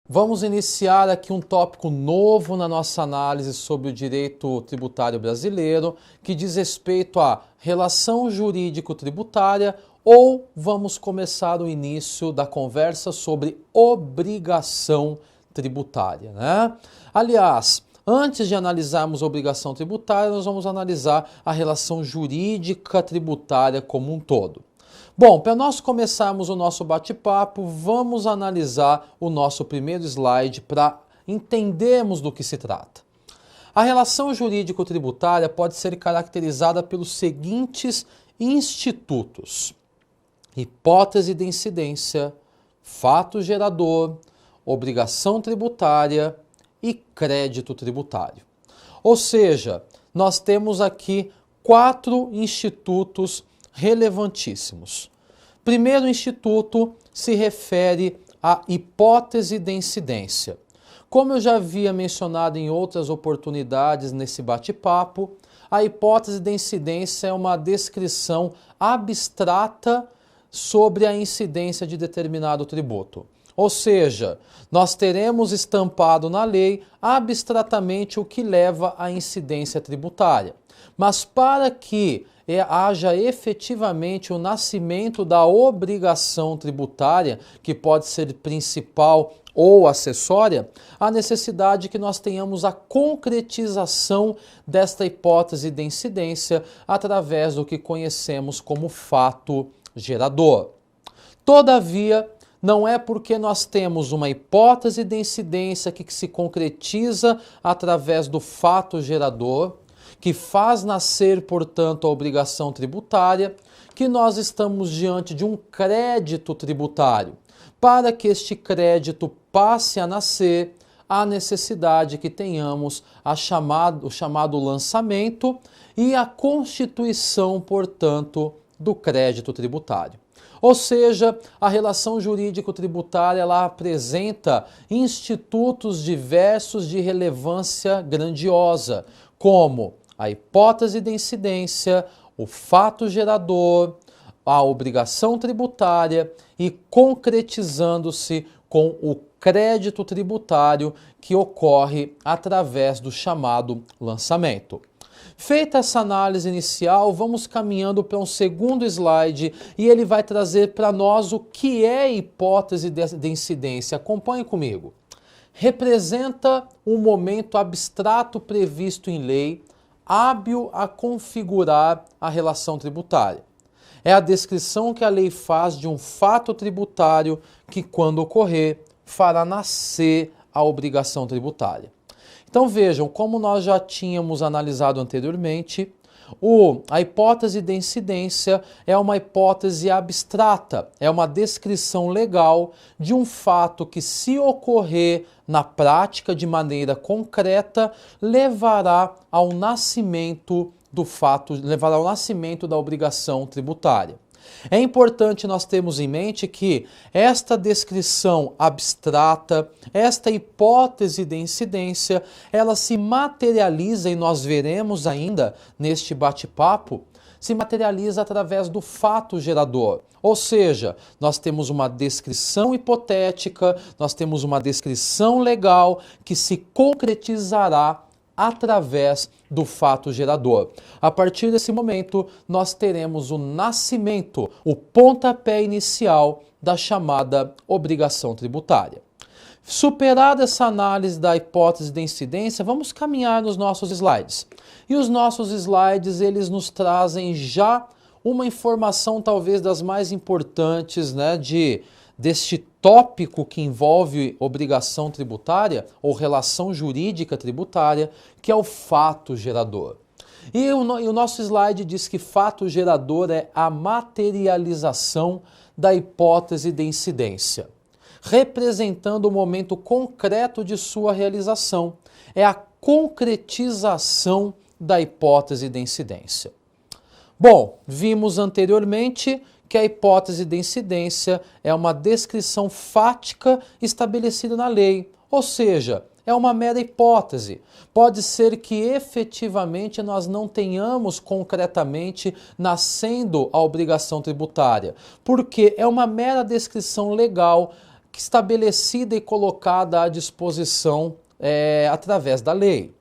Vamos iniciar aqui um tópico novo na nossa análise sobre o direito tributário brasileiro, que diz respeito à relação jurídico-tributária, ou vamos começar o início da conversa sobre obrigação tributária, né? Aliás, antes de analisarmos a obrigação tributária, nós vamos analisar a relação jurídica tributária como um todo. Bom, para nós começarmos o nosso bate-papo, vamos analisar o nosso primeiro slide para entendermos do que se trata. A relação jurídico-tributária pode ser caracterizada pelos seguintes institutos: hipótese de incidência, fato gerador, obrigação tributária e crédito tributário. Ou seja, nós temos aqui 4 institutos relevantíssimos. Primeiro instituto se refere à hipótese de incidência. Como eu já havia mencionado em outras oportunidades nesse bate-papo, a hipótese de incidência é uma descrição abstrata sobre a incidência de determinado tributo. Ou seja, nós teremos estampado na lei abstratamente o que leva à incidência tributária. Mas para que haja efetivamente o nascimento da obrigação tributária, que pode ser principal ou acessória, há necessidade que nós tenhamos a concretização desta hipótese de incidência através do que conhecemos como fato gerador. Todavia, não é porque nós temos uma hipótese de incidência que se concretiza através do fato gerador, que faz nascer, portanto, a obrigação tributária, que nós estamos diante de um crédito tributário. Para que este crédito passe a nascer, há necessidade que tenhamos o chamado lançamento e a constituição, portanto, do crédito tributário. Ou seja, a relação jurídico-tributária ela apresenta institutos diversos de relevância grandiosa, como a hipótese de incidência, o fato gerador, a obrigação tributária e concretizando-se com o crédito tributário que ocorre através do chamado lançamento. Feita essa análise inicial, vamos caminhando para um segundo slide e ele vai trazer para nós o que é hipótese de incidência. Acompanhe comigo. Representa um momento abstrato previsto em lei, hábil a configurar a relação tributária. É a descrição que a lei faz de um fato tributário que, quando ocorrer, fará nascer a obrigação tributária. Então vejam, como nós já tínhamos analisado anteriormente, a hipótese de incidência é uma hipótese abstrata, é uma descrição legal de um fato que, se ocorrer na prática de maneira concreta, levará ao nascimento da obrigação tributária. É importante nós termos em mente que esta descrição abstrata, esta hipótese de incidência, ela se materializa, e nós veremos ainda neste bate-papo, se materializa através do fato gerador. Ou seja, nós temos uma descrição hipotética, nós temos uma descrição legal que se concretizará através do fato gerador. A partir desse momento, nós teremos o nascimento, o pontapé inicial da chamada obrigação tributária. Superada essa análise da hipótese de incidência, vamos caminhar nos nossos slides. E os nossos slides, eles nos trazem já uma informação talvez das mais importantes, né, deste tópico que envolve obrigação tributária ou relação jurídica tributária, que é o fato gerador. E o nosso slide diz que fato gerador é a materialização da hipótese de incidência, representando o momento concreto de sua realização. É a concretização da hipótese de incidência. Bom, vimos anteriormente que a hipótese de incidência é uma descrição fática estabelecida na lei, ou seja, é uma mera hipótese. Pode ser que efetivamente nós não tenhamos concretamente nascendo a obrigação tributária, porque é uma mera descrição legal estabelecida e colocada à disposição através da lei.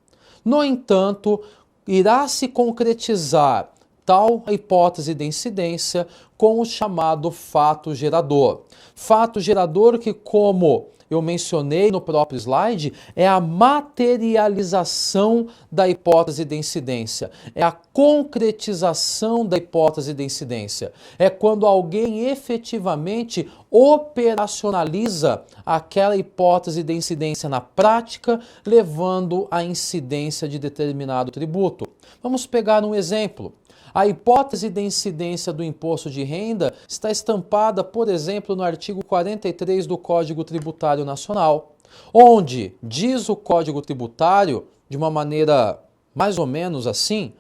No entanto, irá se concretizar tal hipótese de incidência com o chamado fato gerador. Fato gerador que, como eu mencionei no próprio slide, é a materialização da hipótese de incidência, é a concretização da hipótese de incidência. É quando alguém efetivamente operacionaliza aquela hipótese de incidência na prática, levando à incidência de determinado tributo. Vamos pegar um exemplo. A hipótese de incidência do imposto de renda está estampada, por exemplo, no artigo 43 do Código Tributário Nacional, onde diz o Código Tributário, de uma maneira mais ou menos assim,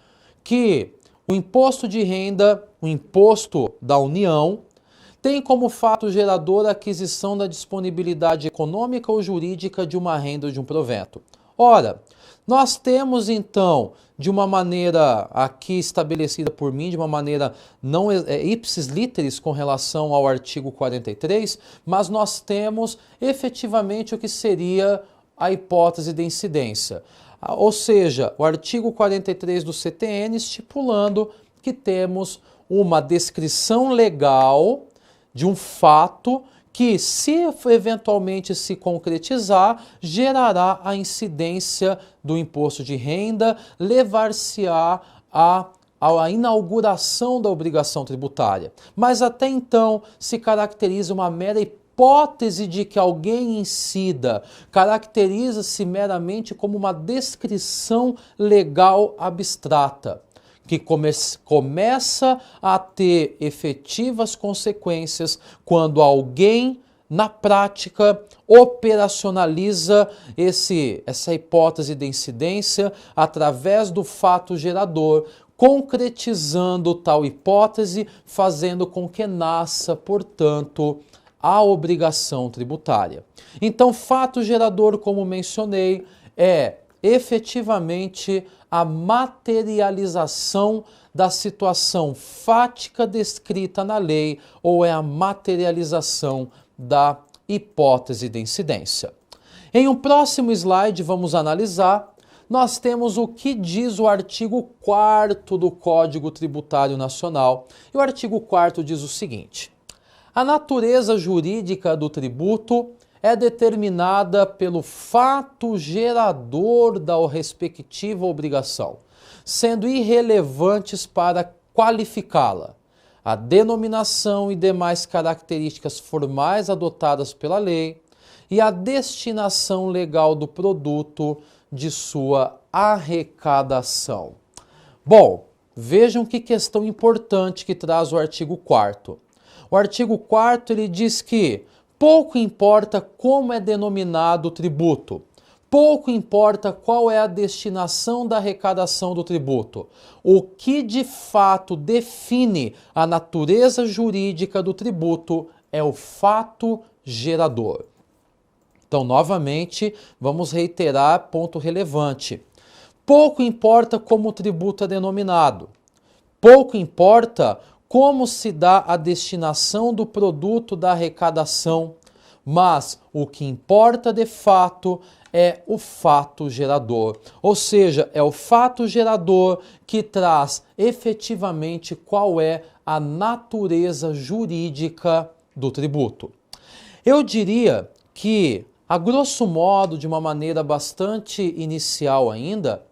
que o imposto de renda, o imposto da União, tem como fato gerador a aquisição da disponibilidade econômica ou jurídica de uma renda ou de um provento. Ora, nós temos então, de uma maneira aqui estabelecida por mim, de uma maneira não ipsis literis com relação ao artigo 43, mas nós temos efetivamente o que seria a hipótese de incidência. Ou seja, o artigo 43 do CTN estipulando que temos uma descrição legal de um fato que, se eventualmente se concretizar, gerará a incidência do imposto de renda, levar-se-á à inauguração da obrigação tributária. Mas até então se caracteriza uma mera hipótese de que alguém incida, caracteriza-se meramente como uma descrição legal abstrata, que começa a ter efetivas consequências quando alguém, na prática, operacionaliza essa hipótese de incidência através do fato gerador, concretizando tal hipótese, fazendo com que nasça, portanto, a obrigação tributária. Então, fato gerador, como mencionei, é efetivamente a materialização da situação fática descrita na lei ou é a materialização da hipótese de incidência. Em um próximo slide vamos analisar, nós temos o que diz o artigo 4º do Código Tributário Nacional. E o artigo 4º diz o seguinte: a natureza jurídica do tributo é determinada pelo fato gerador da respectiva obrigação, sendo irrelevantes para qualificá-la a denominação e demais características formais adotadas pela lei e a destinação legal do produto de sua arrecadação. Bom, vejam que questão importante que traz o artigo 4º. O artigo 4º ele diz que pouco importa como é denominado o tributo, pouco importa qual é a destinação da arrecadação do tributo. O que de fato define a natureza jurídica do tributo é o fato gerador. Então, novamente, vamos reiterar ponto relevante. Pouco importa como o tributo é denominado, pouco importa como se dá a destinação do produto da arrecadação, mas o que importa de fato é o fato gerador, ou seja, é o fato gerador que traz efetivamente qual é a natureza jurídica do tributo. Eu diria que, a grosso modo, de uma maneira bastante inicial ainda,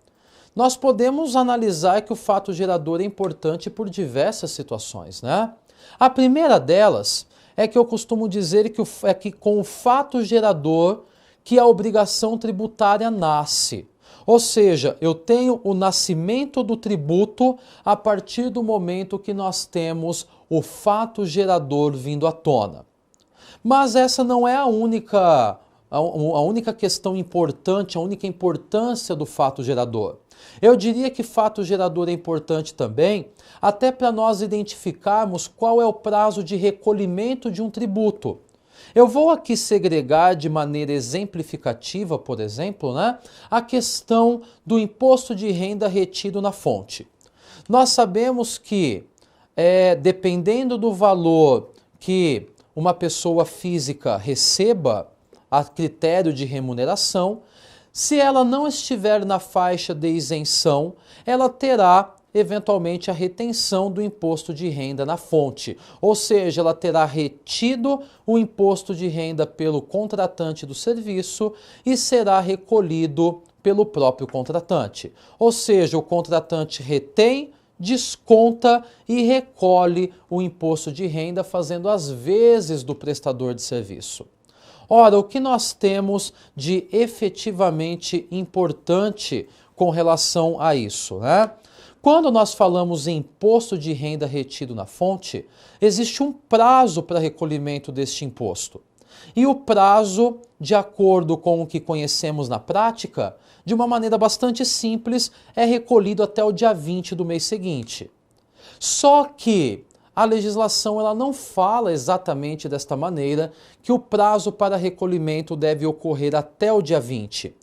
nós podemos analisar que o fato gerador é importante por diversas situações, né? A primeira delas é que eu costumo dizer que com o fato gerador que a obrigação tributária nasce. Ou seja, eu tenho o nascimento do tributo a partir do momento que nós temos o fato gerador vindo à tona. Mas essa não é a única questão importante, a única importância do fato gerador. Eu diria que fato gerador é importante também, até para nós identificarmos qual é o prazo de recolhimento de um tributo. Eu vou aqui segregar de maneira exemplificativa, por exemplo, a questão do imposto de renda retido na fonte. Nós sabemos que, dependendo do valor que uma pessoa física receba a critério de remuneração, se ela não estiver na faixa de isenção, ela terá eventualmente a retenção do imposto de renda na fonte, ou seja, ela terá retido o imposto de renda pelo contratante do serviço e será recolhido pelo próprio contratante. Ou seja, o contratante retém, desconta e recolhe o imposto de renda fazendo as vezes do prestador de serviço. Ora, o que nós temos de efetivamente importante com relação a isso, né? Quando nós falamos em imposto de renda retido na fonte, existe um prazo para recolhimento deste imposto. E o prazo, de acordo com o que conhecemos na prática, de uma maneira bastante simples, é recolhido até o dia 20 do mês seguinte. Só que a legislação ela não fala exatamente desta maneira que o prazo para recolhimento deve ocorrer até o dia 20.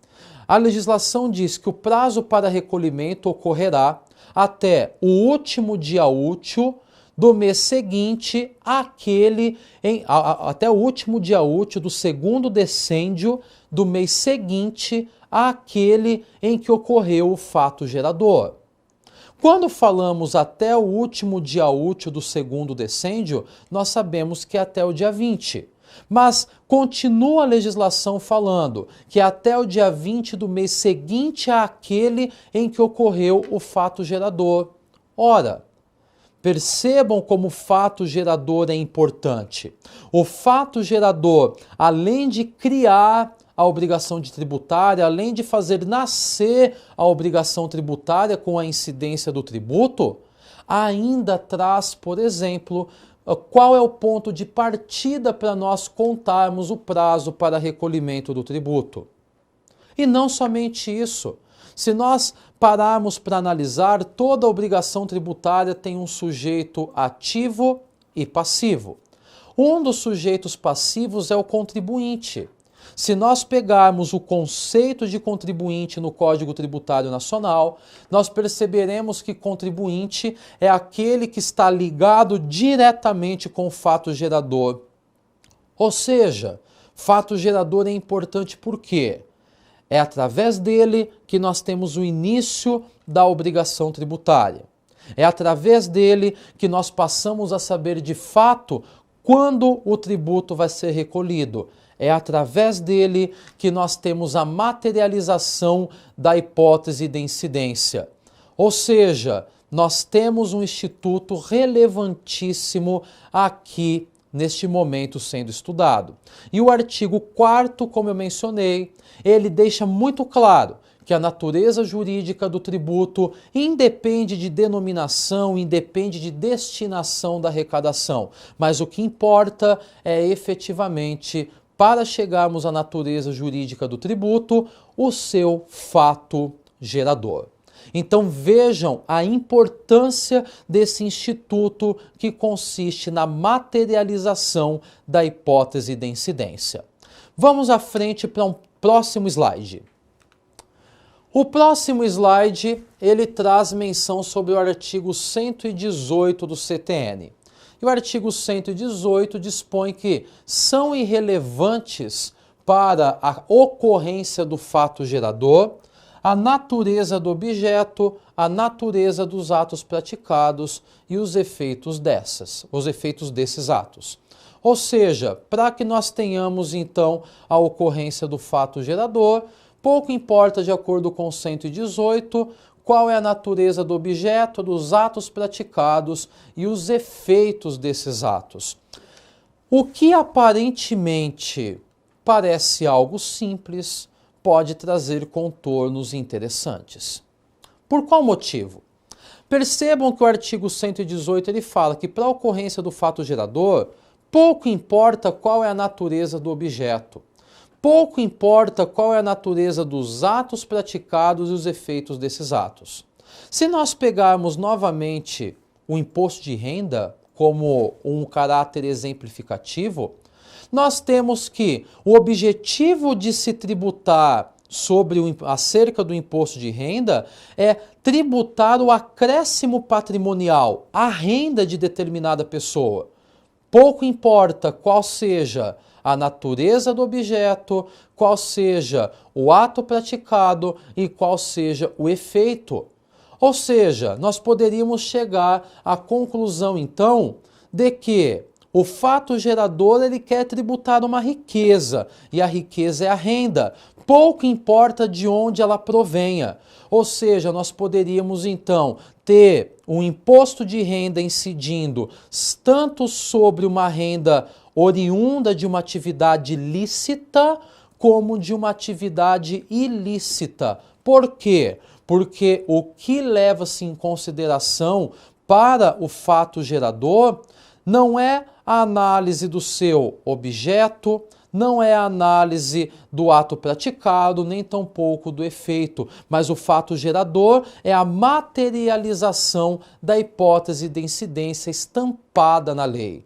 A legislação diz que o prazo para recolhimento ocorrerá até o último dia útil do mês seguinte até o último dia útil do segundo decêndio do mês seguinte àquele em que ocorreu o fato gerador. Quando falamos até o último dia útil do segundo decêndio, nós sabemos que é até o dia 20. Mas continua a legislação falando que é até o dia 20 do mês seguinte àquele em que ocorreu o fato gerador. Ora, percebam como o fato gerador é importante. O fato gerador, além de criar a obrigação de tributária, além de fazer nascer a obrigação tributária com a incidência do tributo, ainda traz, por exemplo, qual é o ponto de partida para nós contarmos o prazo para recolhimento do tributo. E não somente isso. Se nós pararmos para analisar, toda obrigação tributária tem um sujeito ativo e passivo. Um dos sujeitos passivos é o contribuinte. Se nós pegarmos o conceito de contribuinte no Código Tributário Nacional, nós perceberemos que contribuinte é aquele que está ligado diretamente com o fato gerador. Ou seja, fato gerador é importante por quê? É através dele que nós temos o início da obrigação tributária. É através dele que nós passamos a saber de fato quando o tributo vai ser recolhido. É através dele que nós temos a materialização da hipótese de incidência. Ou seja, nós temos um instituto relevantíssimo aqui neste momento sendo estudado. E o artigo 4º, como eu mencionei, ele deixa muito claro que a natureza jurídica do tributo independe de denominação, independe de destinação da arrecadação, mas o que importa é efetivamente, para chegarmos à natureza jurídica do tributo, o seu fato gerador. Então vejam a importância desse instituto que consiste na materialização da hipótese de incidência. Vamos à frente para um próximo slide. O próximo slide, ele traz menção sobre o artigo 118 do CTN. E o artigo 118 dispõe que são irrelevantes para a ocorrência do fato gerador a natureza do objeto, a natureza dos atos praticados e os efeitos desses atos. Ou seja, para que nós tenhamos então a ocorrência do fato gerador, pouco importa, de acordo com o 118, qual é a natureza do objeto, dos atos praticados e os efeitos desses atos. O que aparentemente parece algo simples, pode trazer contornos interessantes. Por qual motivo? Percebam que o artigo 118 ele fala que para a ocorrência do fato gerador, pouco importa qual é a natureza do objeto. Pouco importa qual é a natureza dos atos praticados e os efeitos desses atos. Se nós pegarmos novamente o imposto de renda como um caráter exemplificativo, nós temos que o objetivo de se tributar acerca do imposto de renda é tributar o acréscimo patrimonial, a renda de determinada pessoa. Pouco importa qual seja a natureza do objeto, qual seja o ato praticado e qual seja o efeito. Ou seja, nós poderíamos chegar à conclusão, então, de que o fato gerador ele quer tributar uma riqueza, e a riqueza é a renda. Pouco importa de onde ela provenha. Ou seja, nós poderíamos então ter um imposto de renda incidindo tanto sobre uma renda oriunda de uma atividade lícita, como de uma atividade ilícita. Por quê? Porque o que leva-se em consideração para o fato gerador não é a análise do seu objeto, não é a análise do ato praticado, nem tampouco do efeito, mas o fato gerador é a materialização da hipótese de incidência estampada na lei.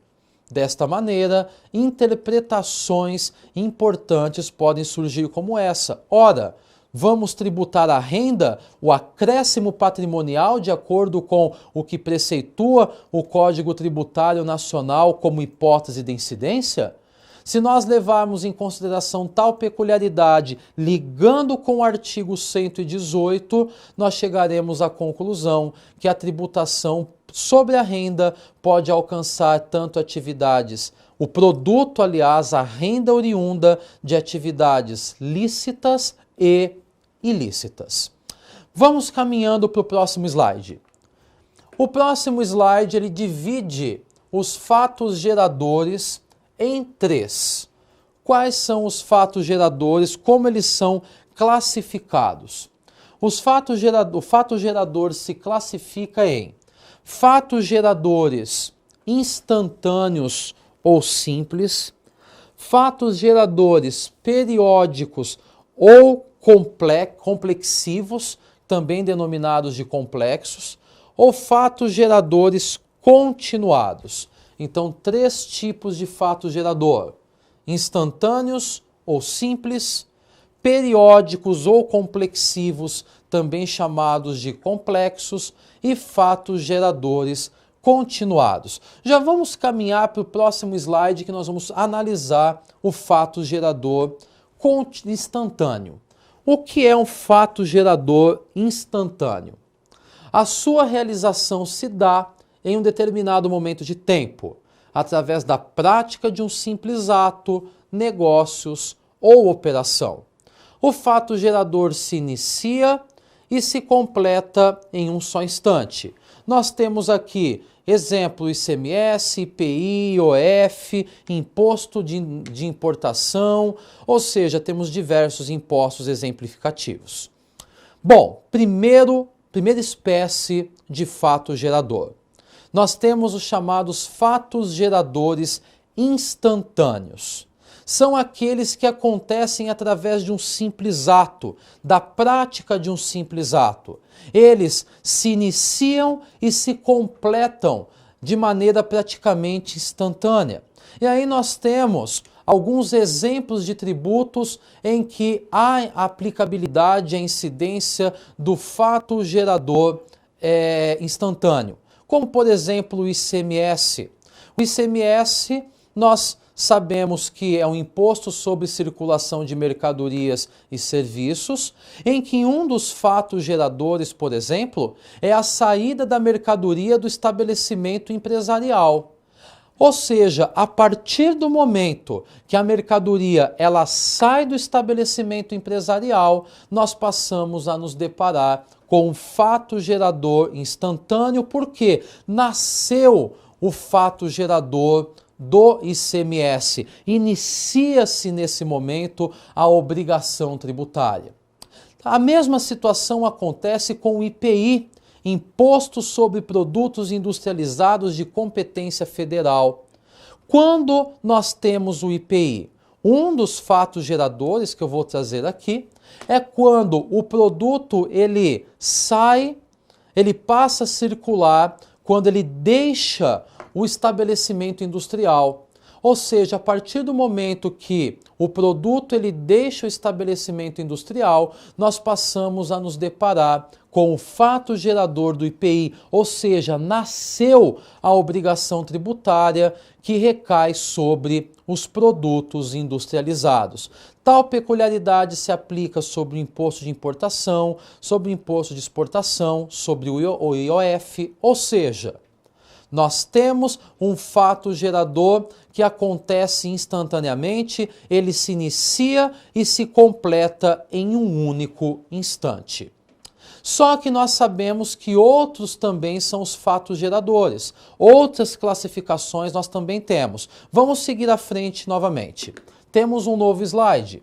Desta maneira, interpretações importantes podem surgir como essa. Ora, vamos tributar a renda, o acréscimo patrimonial, de acordo com o que preceitua o Código Tributário Nacional como hipótese de incidência? Se nós levarmos em consideração tal peculiaridade, ligando com o artigo 118, nós chegaremos à conclusão que a tributação sobre a renda pode alcançar tanto atividades, o produto, aliás, a renda oriunda de atividades lícitas e ilícitas. Vamos caminhando para o próximo slide. O próximo slide ele divide os fatos geradores em três. Quais são os fatos geradores, como eles são classificados? O fato gerador se classifica em fatos geradores instantâneos ou simples, fatos geradores periódicos ou complexivos, também denominados de complexos, ou fatos geradores continuados. Então, três tipos de fato gerador: instantâneos ou simples, periódicos ou complexivos, também chamados de complexos, e fatos geradores continuados. Já vamos caminhar para o próximo slide, que nós vamos analisar o fato gerador instantâneo. O que é um fato gerador instantâneo? A sua realização se dá em um determinado momento de tempo, através da prática de um simples ato, negócios ou operação. O fato gerador se inicia e se completa em um só instante. Nós temos aqui exemplo: ICMS, IPI, IOF, imposto de importação, ou seja, temos diversos impostos exemplificativos. Bom, primeira espécie de fato gerador. Nós temos os chamados fatos geradores instantâneos. São aqueles que acontecem através de um simples ato, da prática de um simples ato. Eles se iniciam e se completam de maneira praticamente instantânea. E aí nós temos alguns exemplos de tributos em que há aplicabilidade, a incidência do fato gerador instantâneo. Como, por exemplo, o ICMS. O ICMS, nós sabemos que é um imposto sobre circulação de mercadorias e serviços, em que um dos fatos geradores, por exemplo, é a saída da mercadoria do estabelecimento empresarial. Ou seja, a partir do momento que a mercadoria ela sai do estabelecimento empresarial, nós passamos a nos deparar com um fato gerador instantâneo, porque nasceu o fato gerador do ICMS. Inicia-se nesse momento a obrigação tributária. A mesma situação acontece com o IPI, Imposto sobre Produtos Industrializados de competência federal. Quando nós temos o IPI, um dos fatos geradores que eu vou trazer aqui é quando o produto ele passa a circular, quando ele deixa o estabelecimento industrial. Ou seja, a partir do momento que o produto ele deixa o estabelecimento industrial, nós passamos a nos deparar com o fato gerador do IPI, ou seja, nasceu a obrigação tributária que recai sobre os produtos industrializados. Tal peculiaridade se aplica sobre o imposto de importação, sobre o imposto de exportação, sobre o IOF, ou seja, nós temos um fato gerador que acontece instantaneamente, ele se inicia e se completa em um único instante. Só que nós sabemos que outros também são os fatos geradores. Outras classificações nós também temos. Vamos seguir à frente novamente. Temos um novo slide.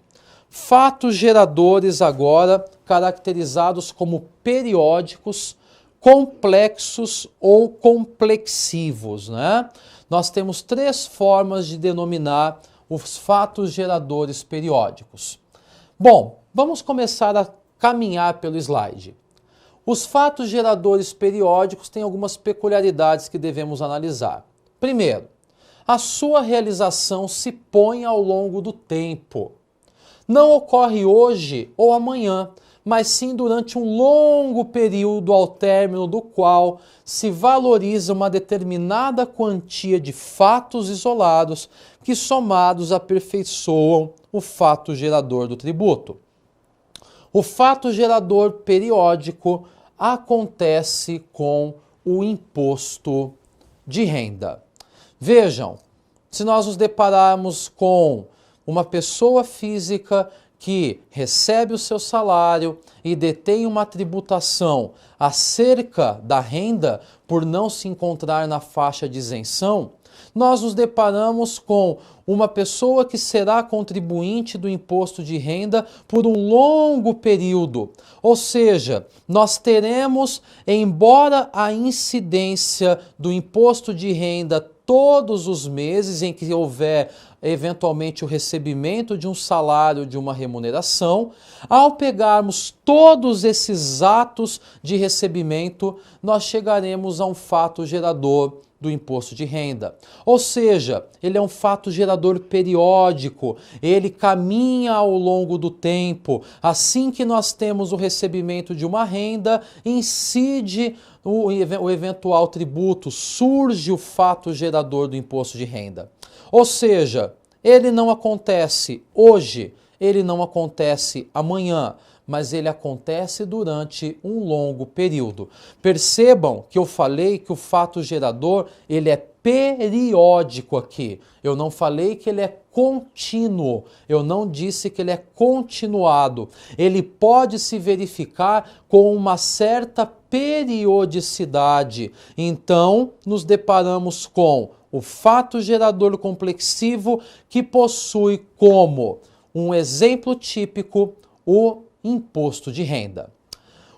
Fatos geradores agora caracterizados como periódicos, complexos ou complexivos, né? Nós temos três formas de denominar os fatos geradores periódicos. Bom, vamos começar a caminhar pelo slide. Os fatos geradores periódicos têm algumas peculiaridades que devemos analisar. Primeiro, a sua realização se põe ao longo do tempo. Não ocorre hoje ou amanhã, mas sim durante um longo período ao término do qual se valoriza uma determinada quantia de fatos isolados que somados aperfeiçoam o fato gerador do tributo. O fato gerador periódico acontece com o imposto de renda. Vejam, se nós nos depararmos com uma pessoa física que recebe o seu salário e detém uma tributação acerca da renda por não se encontrar na faixa de isenção, nós nos deparamos com uma pessoa que será contribuinte do imposto de renda por um longo período. Ou seja, nós teremos, embora a incidência do imposto de renda todos os meses em que houver eventualmente o recebimento de um salário, de uma remuneração, ao pegarmos todos esses atos de recebimento, nós chegaremos a um fato gerador do imposto de renda. Ou seja, ele é um fato gerador periódico, ele caminha ao longo do tempo. Assim que nós temos o recebimento de uma renda, incide o eventual tributo, surge o fato gerador do imposto de renda. Ou seja, ele não acontece hoje, ele não acontece amanhã, mas ele acontece durante um longo período. Percebam que eu falei que o fato gerador, ele é periódico aqui. Eu não falei que ele é contínuo, eu não disse que ele é continuado. Ele pode se verificar com uma certa periodicidade. Então, nos deparamos com o fato gerador complexivo que possui como um exemplo típico o imposto de renda.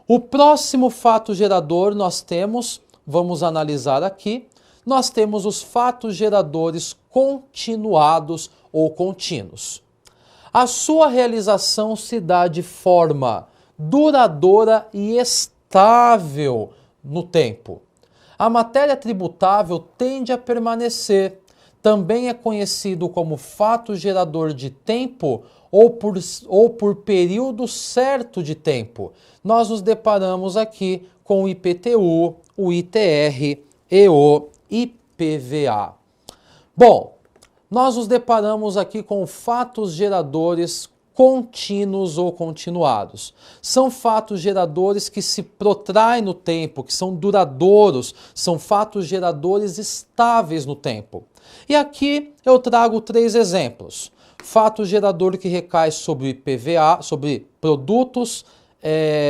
O próximo fato gerador nós temos, vamos analisar aqui, nós temos os fatos geradores continuados ou contínuos. A sua realização se dá de forma duradoura e estável no tempo. A matéria tributável tende a permanecer. Também é conhecido como fato gerador de tempo ou por período certo de tempo. Nós nos deparamos aqui com o IPTU, o ITR e o IPVA. Bom, nós nos deparamos aqui com fatos geradores contínuos ou continuados. São fatos geradores que se protraem no tempo, que são duradouros, são fatos geradores estáveis no tempo. E aqui eu trago três exemplos. Fato gerador que recai sobre o IPVA, sobre produtos,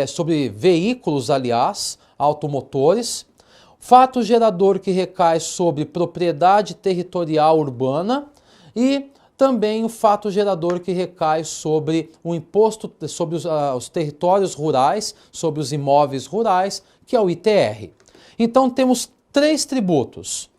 sobre veículos, aliás, automotores. Fato gerador que recai sobre propriedade territorial urbana e também o fato gerador que recai sobre o imposto sobre os territórios rurais, sobre os imóveis rurais, que é o ITR. Então temos três tributos.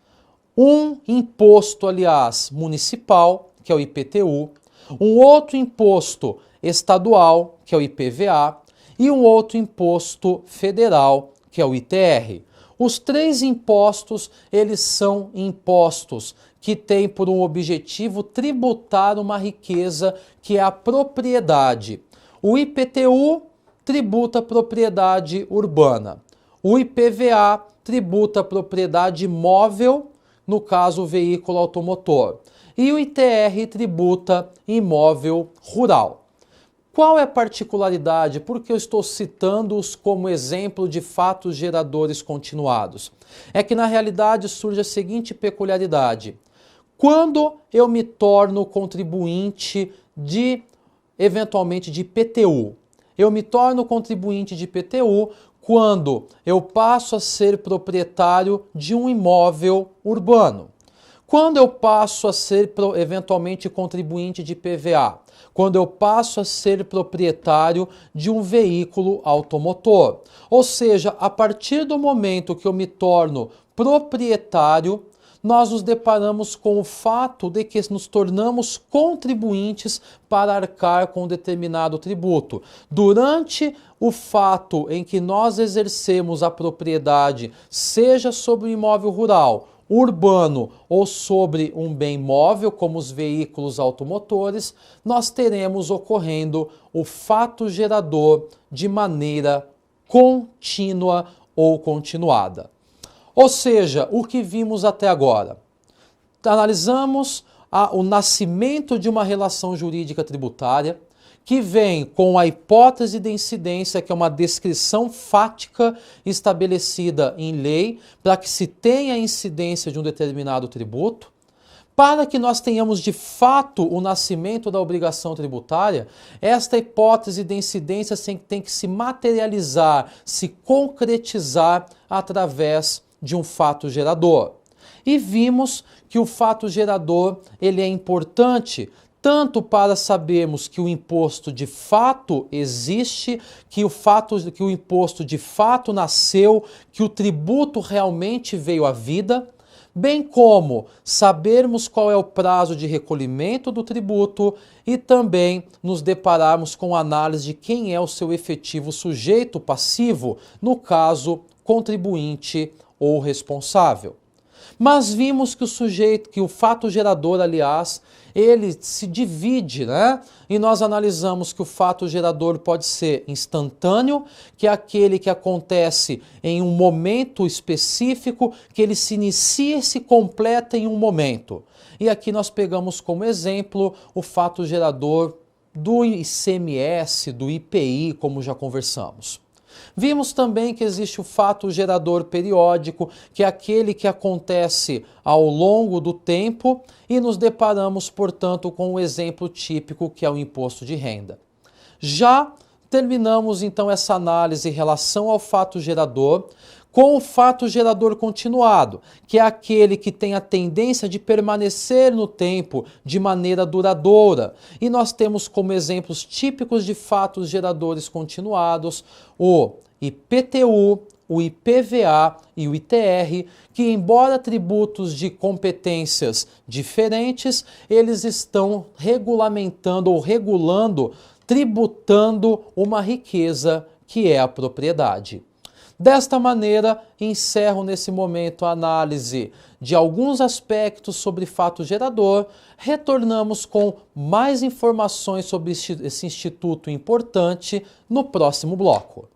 Um imposto, aliás, municipal, que é o IPTU, um outro imposto estadual, que é o IPVA, e um outro imposto federal, que é o ITR. Os três impostos, eles são impostos que tem por um objetivo tributar uma riqueza que é a propriedade. O IPTU tributa a propriedade urbana. O IPVA tributa a propriedade móvel, no caso o veículo automotor. E o ITR tributa imóvel rural. Qual é a particularidade? Por que eu estou citando-os como exemplo de fatos geradores continuados? É que na realidade surge a seguinte peculiaridade. Quando eu me torno contribuinte eventualmente de IPTU, eu me torno contribuinte de IPTU quando eu passo a ser proprietário de um imóvel urbano. Quando eu passo a ser eventualmente contribuinte de IPVA, quando eu passo a ser proprietário de um veículo automotor. Ou seja, a partir do momento que eu me torno proprietário, nós nos deparamos com o fato de que nos tornamos contribuintes para arcar com determinado tributo. Durante o fato em que nós exercemos a propriedade, seja sobre o imóvel rural, urbano ou sobre um bem móvel, como os veículos automotores, nós teremos ocorrendo o fato gerador de maneira contínua ou continuada. Ou seja, o que vimos até agora? Analisamos o nascimento de uma relação jurídica tributária, que vem com a hipótese de incidência, que é uma descrição fática estabelecida em lei, para que se tenha a incidência de um determinado tributo. Para que nós tenhamos de fato o nascimento da obrigação tributária, esta hipótese de incidência tem que se materializar, se concretizar através de um fato gerador. E vimos que o fato gerador ele é importante tanto para sabermos que o imposto de fato existe, que o imposto de fato nasceu, que o tributo realmente veio à vida, bem como sabermos qual é o prazo de recolhimento do tributo e também nos depararmos com a análise de quem é o seu efetivo sujeito passivo, no caso, contribuinte ou responsável. Mas vimos que o fato gerador, aliás, ele se divide, né? E nós analisamos que o fato gerador pode ser instantâneo, que é aquele que acontece em um momento específico, que ele se inicia e se completa em um momento. E aqui nós pegamos como exemplo o fato gerador do ICMS, do IPI, como já conversamos. Vimos também que existe o fato gerador periódico, que é aquele que acontece ao longo do tempo, e nos deparamos, portanto, com o exemplo típico que é o imposto de renda. Já terminamos então essa análise em relação ao fato gerador, com o fato gerador continuado, que é aquele que tem a tendência de permanecer no tempo de maneira duradoura. E nós temos como exemplos típicos de fatos geradores continuados o IPTU, o IPVA e o ITR, que embora tributos de competências diferentes, eles estão regulamentando ou regulando, tributando uma riqueza que é a propriedade. Desta maneira, encerro nesse momento a análise de alguns aspectos sobre fato gerador. Retornamos com mais informações sobre esse instituto importante no próximo bloco.